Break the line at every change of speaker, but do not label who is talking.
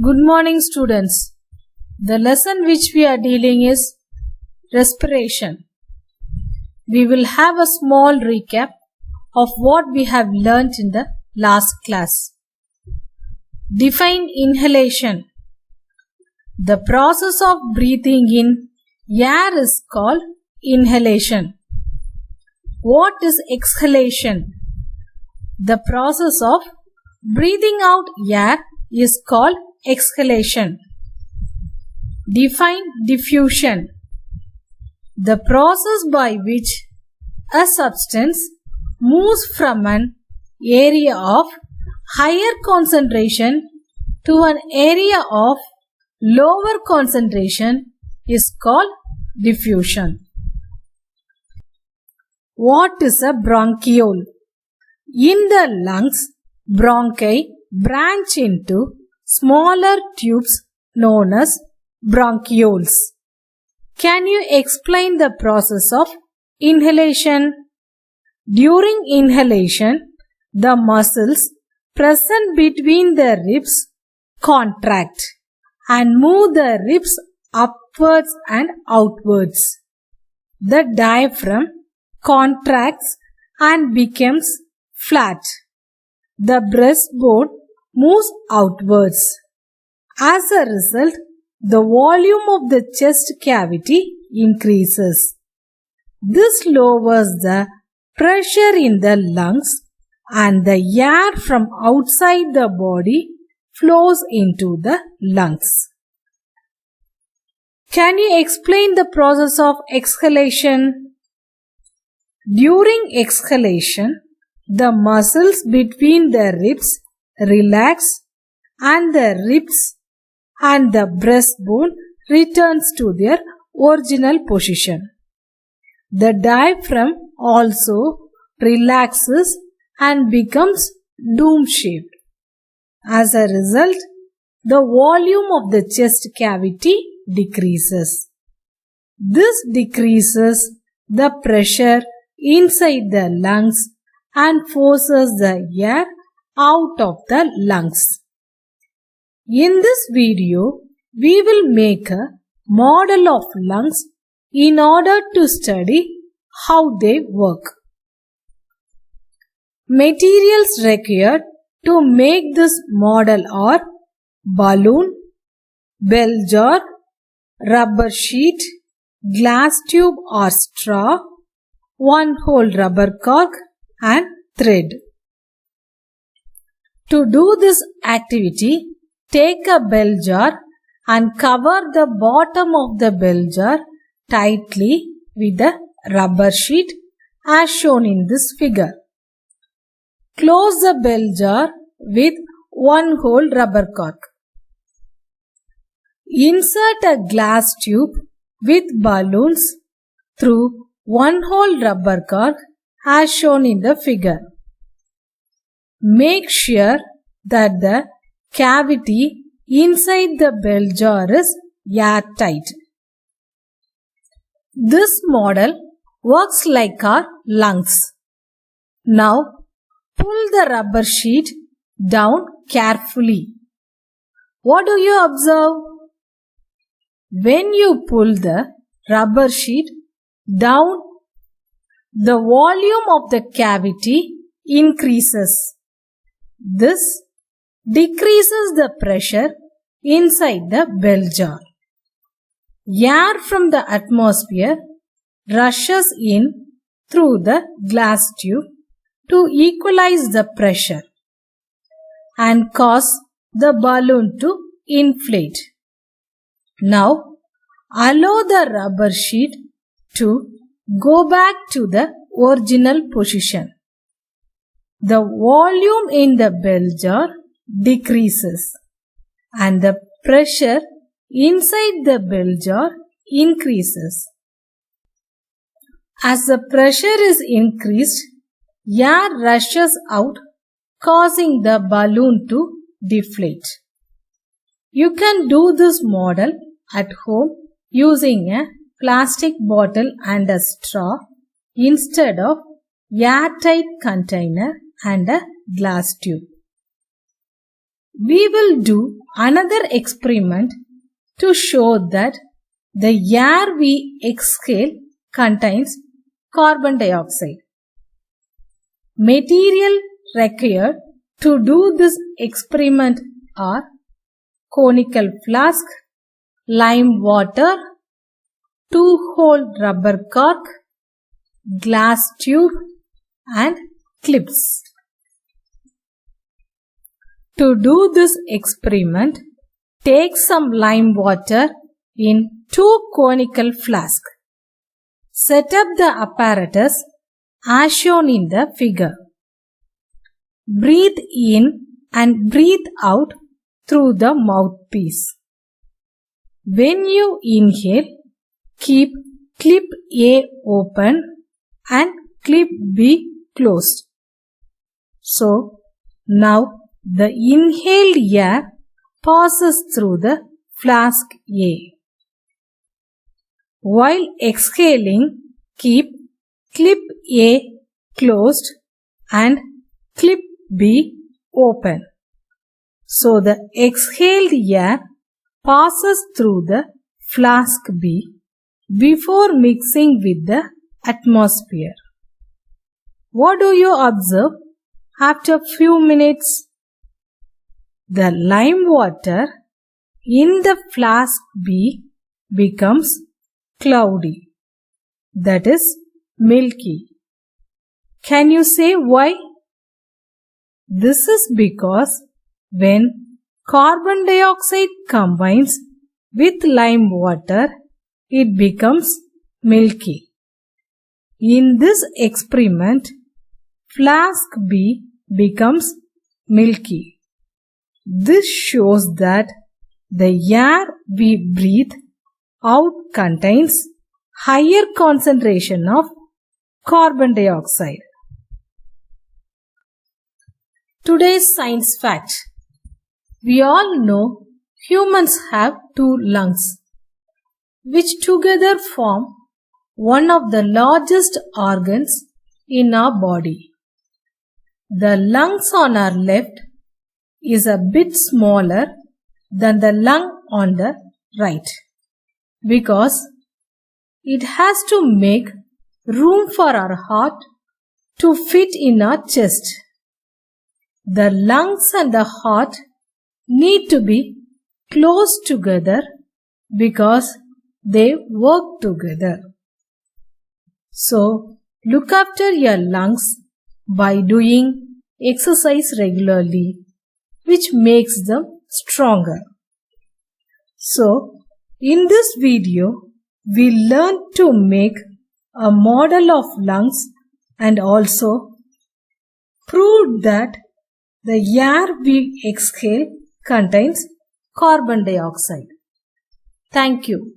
Good morning, students. The lesson which we are dealing is respiration. We will have a small recap of what we have learnt in the last class. Define inhalation. The process of breathing in air is called inhalation. What is exhalation? The process of breathing out air is called exhalation. Define diffusion. The process by which a substance moves from an area of higher concentration to an area of lower concentration is called diffusion. What is a bronchiole? In the lungs, bronchi branch into smaller tubes known as bronchioles. Can you explain the process of inhalation? During inhalation, the muscles present between the ribs contract and move the ribs upwards and outwards. The diaphragm contracts and becomes flat. The breastbone moves outwards. As a result, the volume of the chest cavity increases. This lowers the pressure in the lungs and the air from outside the body flows into the lungs. Can you explain the process of exhalation? During exhalation, the muscles between the ribs relax and the ribs and the breastbone returns to their original position. The diaphragm also relaxes and becomes dome-shaped. As a result, the volume of the chest cavity decreases. This decreases the pressure inside the lungs and forces the air out of the lungs. In this video, we will make a model of lungs in order to study how they work. Materials required to make this model are balloon, bell jar, rubber sheet, glass tube or straw, one-hole rubber cork and thread. To do this activity, take a bell jar and cover the bottom of the bell jar tightly with a rubber sheet as shown in this figure. Close the bell jar with one-hole rubber cork. Insert a glass tube with balloons through one-hole rubber cork as shown in the figure. Make sure that the cavity inside the bell jar is airtight. This model works like our lungs. Now, pull the rubber sheet down carefully. What do you observe? When you pull the rubber sheet down, the volume of the cavity increases. This decreases the pressure inside the bell jar. Air from the atmosphere rushes in through the glass tube to equalize the pressure and cause the balloon to inflate. Now, allow the rubber sheet to go back to the original position. The volume in the bell jar decreases and the pressure inside the bell jar increases. As the pressure is increased, air rushes out, causing the balloon to deflate. You can do this model at home using a plastic bottle and a straw instead of airtight container and a glass tube. we will do another experiment to show that the air we exhale contains carbon dioxide. Material required to do this experiment are conical flask, lime water, 2-hole rubber cork, glass tube and clips. To do this experiment, take some lime water in 2 conical flasks. Set up the apparatus as shown in the figure. Breathe in and breathe out through the mouthpiece. When you inhale, keep clip A open and clip B closed. So, now the inhaled air passes through the flask A. While exhaling, keep clip A closed and clip B open. So the exhaled air passes through the flask B before mixing with the atmosphere. What do you observe after few minutes? The lime water in the flask B becomes cloudy, that is milky. Can you say why? This is because when carbon dioxide combines with lime water, it becomes milky. In this experiment, flask B becomes milky. This shows that the air we breathe out contains higher concentration of carbon dioxide. Today's science fact. We all know humans have 2 lungs, which together form one of the largest organs in our body. The lungs on our left is a bit smaller than the lung on the right because it has to make room for our heart to fit in our chest. The lungs and the heart need to be close together because they work together. So, look after your lungs by doing exercise regularly, which makes them stronger. So, in this video, we learned to make a model of lungs and also proved that the air we exhale contains carbon dioxide. Thank you.